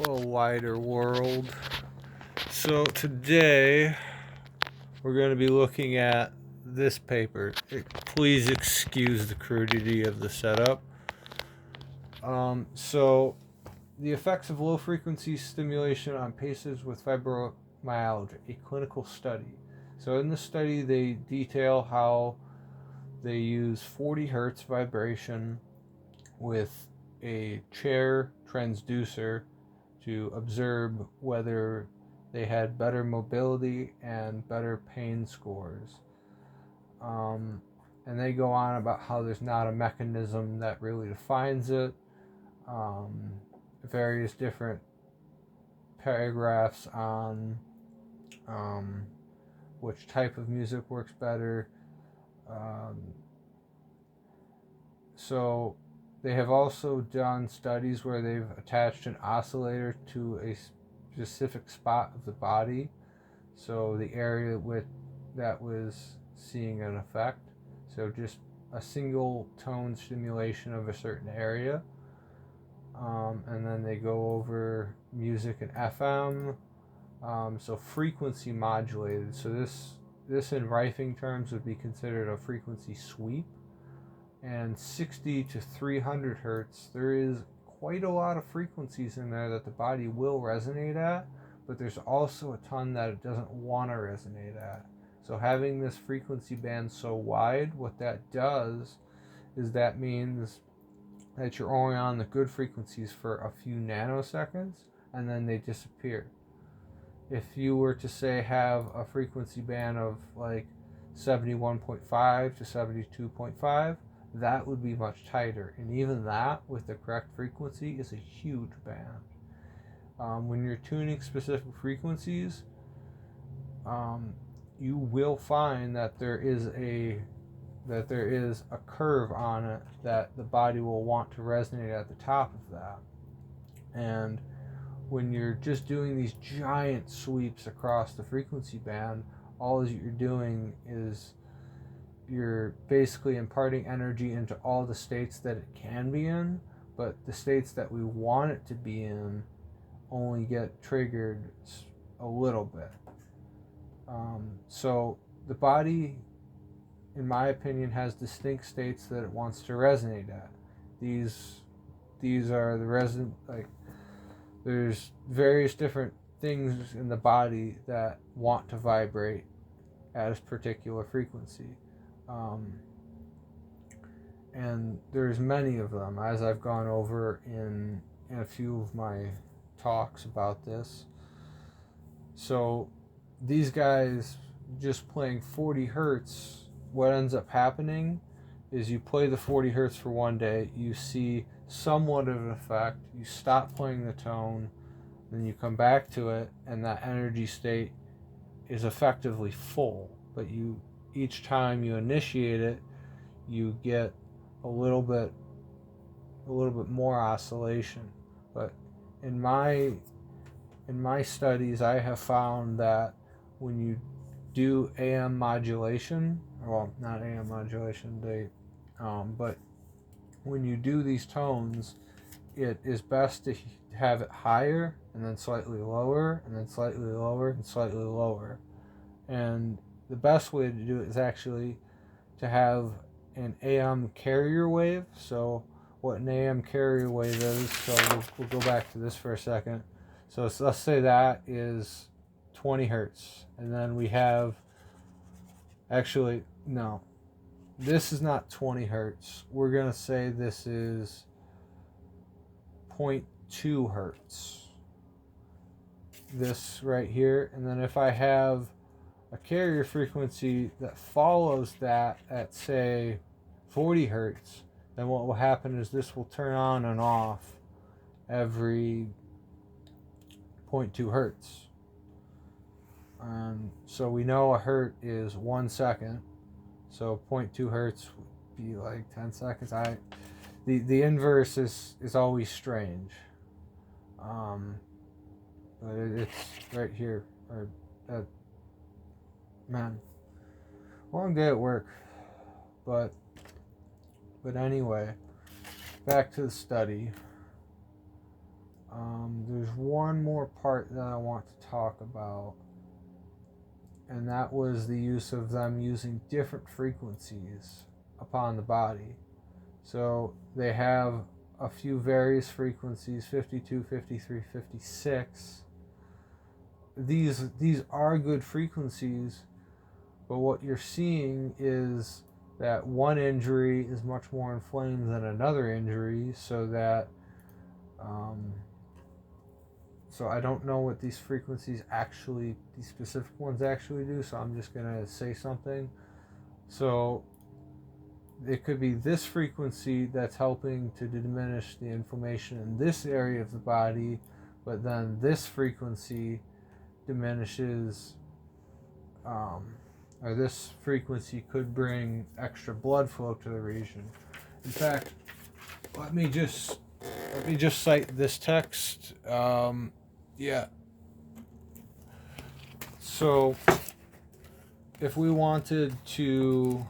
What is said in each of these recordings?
a wider world. So today we're going to be looking at this paper. Please excuse the crudity of the setup. So the effects of low frequency stimulation on patients with fibromyalgia, a clinical study. So in the study they detail how they use 40 hertz vibration with a chair transducer to observe whether they had better mobility and better pain scores. And they go on about how there's not a mechanism that really defines it. Various different paragraphs on which type of music works better. So they have also done studies where they've attached an oscillator to a specific spot of the body, so the area with that was seeing an effect. So just a single tone stimulation of a certain area. And then they go over music and FM, so frequency modulated. So this in Rifing terms would be considered a frequency sweep. And 60 to 300 hertz, there is quite a lot of frequencies in there that the body will resonate at, but there's also a ton that it doesn't want to resonate at. So having this frequency band so wide, what that does is that means that you're only on the good frequencies for a few nanoseconds and then they disappear. If you were to say have a frequency band of like 71.5 to 72.5, that would be much tighter, and even that with the correct frequency is a huge band. When you're tuning specific frequencies, you will find that there is a curve on it that the body will want to resonate at the top of that. And when you're just doing these giant sweeps across the frequency band, all you're doing is you're basically imparting energy into all the states that it can be in, but the states that we want it to be in only get triggered a little bit. So the body, in my opinion, has distinct states that it wants to resonate at. These are the resonant, like there's various different things in the body that want to vibrate at a particular frequency. And there's many of them, as I've gone over in a few of my talks about this. So these guys just playing 40 hertz, what ends up happening is you play the 40 hertz for one day, you see somewhat of an effect, you stop playing the tone, then you come back to it, and that energy state is effectively full. But each time you initiate it, you get a little bit more oscillation. But in my studies, I have found that when you do AM modulation, well, not AM modulation, but when you do these tones, it is best to have it higher and then slightly lower and then slightly lower and slightly lower. And the best way to do it is actually to have an AM carrier wave. So what an AM carrier wave is, so we'll go back to this for a second. So let's say that is 20 hertz. And then we have, actually, no, this is not 20 hertz. We're going to say this is 0.2 hertz. This right here. And then if I have a carrier frequency that follows that at, say, 40 hertz, then what will happen is this will turn on and off every 0.2 hertz. So we know a hertz is 1 second, so 0.2 hertz would be like 10 seconds. The inverse is always strange, but it's right here. Man, long day at work, but anyway, back to the study. there's one more part that I want to talk about, and that was the use of them using different frequencies upon the body. So they have a few various frequencies, 52, 53, 56. These are good frequencies, but what you're seeing is that one injury is much more inflamed than another injury, so that so I don't know what these frequencies actually, these specific ones actually do, so I'm just going to say something. So it could be this frequency that's helping to diminish the inflammation in this area of the body, but then this frequency diminishes, or this frequency could bring extra blood flow to the region. In fact, let me just cite this text. Yeah. So, if we wanted to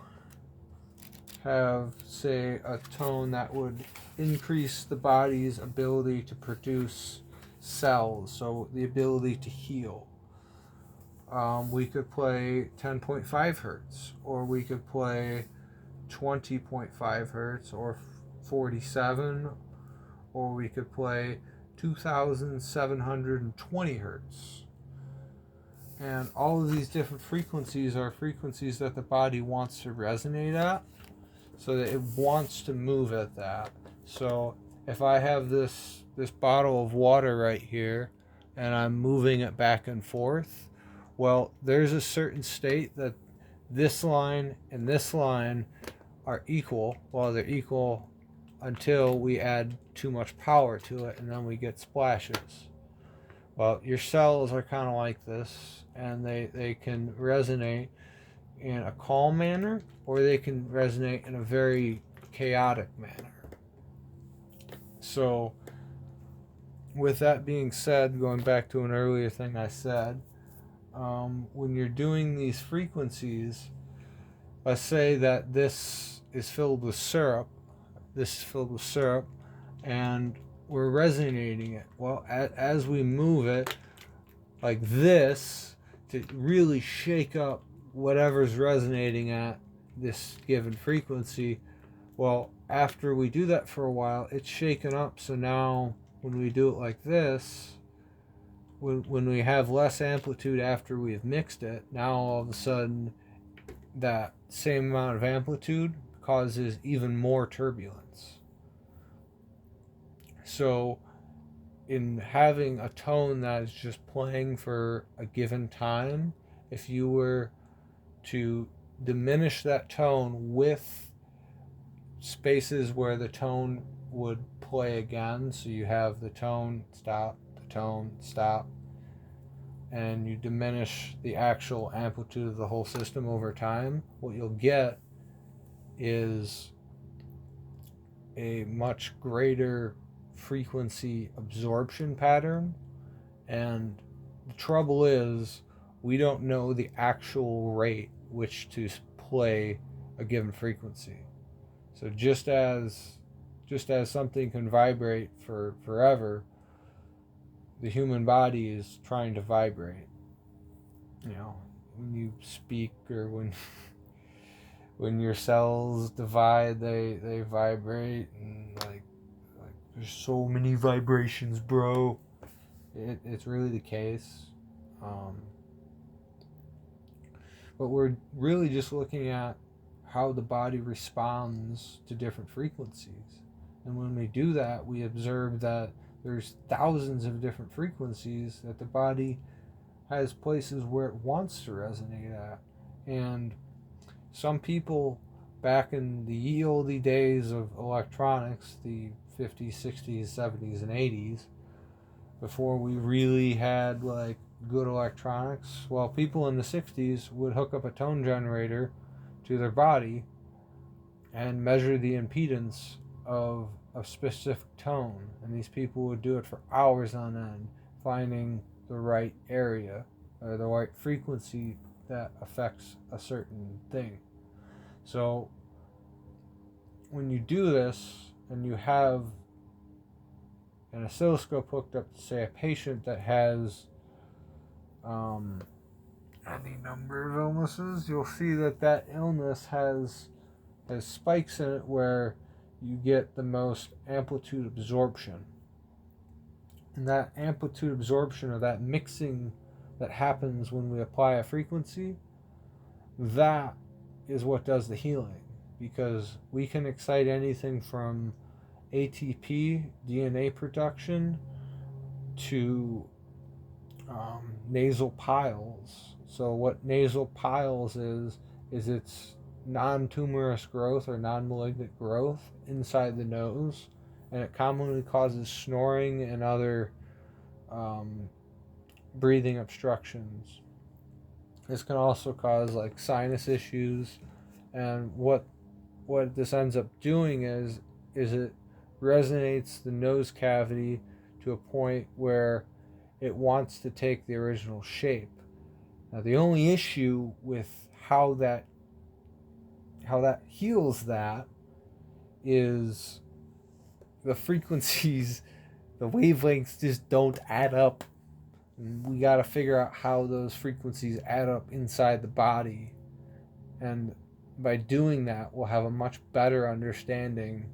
have, say, a tone that would increase the body's ability to produce cells, so the ability to heal, we could play 10.5 hertz, or we could play 20.5 hertz, or 47, or we could play 2720 hertz. And all of these different frequencies are frequencies that the body wants to resonate at, so that it wants to move at that. So if I have this bottle of water right here and I'm moving it back and forth, well, there's a certain state that this line and this line are equal. Well, they're equal until we add too much power to it, and then we get splashes. Well, your cells are kind of like this, and they can resonate in a calm manner, or they can resonate in a very chaotic manner. So, with that being said, going back to an earlier thing I said, when you're doing these frequencies, let's say that this is filled with syrup, and we're resonating it. Well, as we move it like this to really shake up whatever's resonating at this given frequency, well, after we do that for a while, it's shaken up. So now when we do it like this, when we have less amplitude after we've mixed it, now all of a sudden that same amount of amplitude causes even more turbulence. So in having a tone that is just playing for a given time, if you were to diminish that tone with spaces where the tone would play again, so you have the tone stop, and you diminish the actual amplitude of the whole system over time, what you'll get is a much greater frequency absorption pattern. And the trouble is, we don't know the actual rate which to play a given frequency. So just as something can vibrate for forever, the human body is trying to vibrate. You know, when you speak, or when your cells divide, they vibrate, and like there's so many vibrations, bro. It's really the case. But we're really just looking at how the body responds to different frequencies. And when we do that, we observe that there's thousands of different frequencies that the body has places where it wants to resonate at. And some people back in the ye olde days of electronics, the 50s, 60s, 70s, and 80s, before we really had like good electronics, well, people in the 60s would hook up a tone generator to their body and measure the impedance of a specific tone, and these people would do it for hours on end, finding the right area or the right frequency that affects a certain thing. So when you do this and you have an oscilloscope hooked up to, say, a patient that has any number of illnesses, you'll see that that illness has spikes in it where you get the most amplitude absorption. And that amplitude absorption, or that mixing that happens when we apply a frequency, that is what does the healing. Because we can excite anything from ATP, DNA production, to nasal piles. So what nasal piles is it's non-tumorous growth or non-malignant growth inside the nose, and it commonly causes snoring and other breathing obstructions. This can also cause like sinus issues, and what this ends up doing is it resonates the nose cavity to a point where it wants to take the original shape. Now the only issue with how that heals that is the frequencies, the wavelengths just don't add up. And we got to figure out how those frequencies add up inside the body. And by doing that, we'll have a much better understanding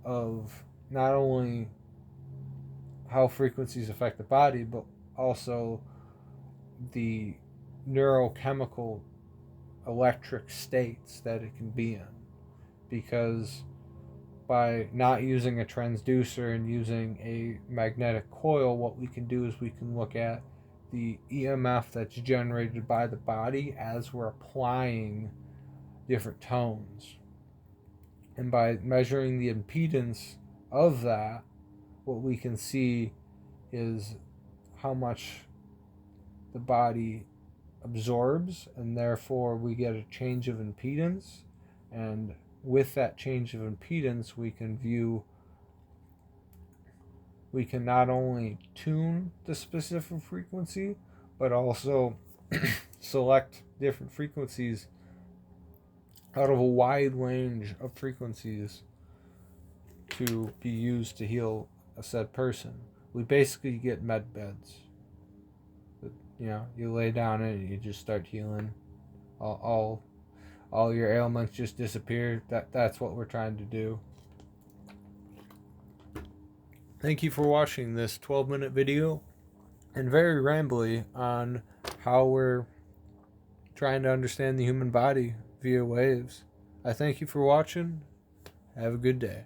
of not only how frequencies affect the body, but also the neurochemical electric states that it can be in. Because by not using a transducer and using a magnetic coil, what we can do is we can look at the EMF that's generated by the body as we're applying different tones. And by measuring the impedance of that, what we can see is how much the body absorbs, and therefore we get a change of impedance. And with that change of impedance, we can not only tune the specific frequency, but also select different frequencies out of a wide range of frequencies to be used to heal a said person. We basically get med beds. You lay down in it and you just start healing. All your ailments just disappear. That's what we're trying to do. Thank you for watching this 12-minute video, and very rambly on how we're trying to understand the human body via waves. I thank you for watching. Have a good day.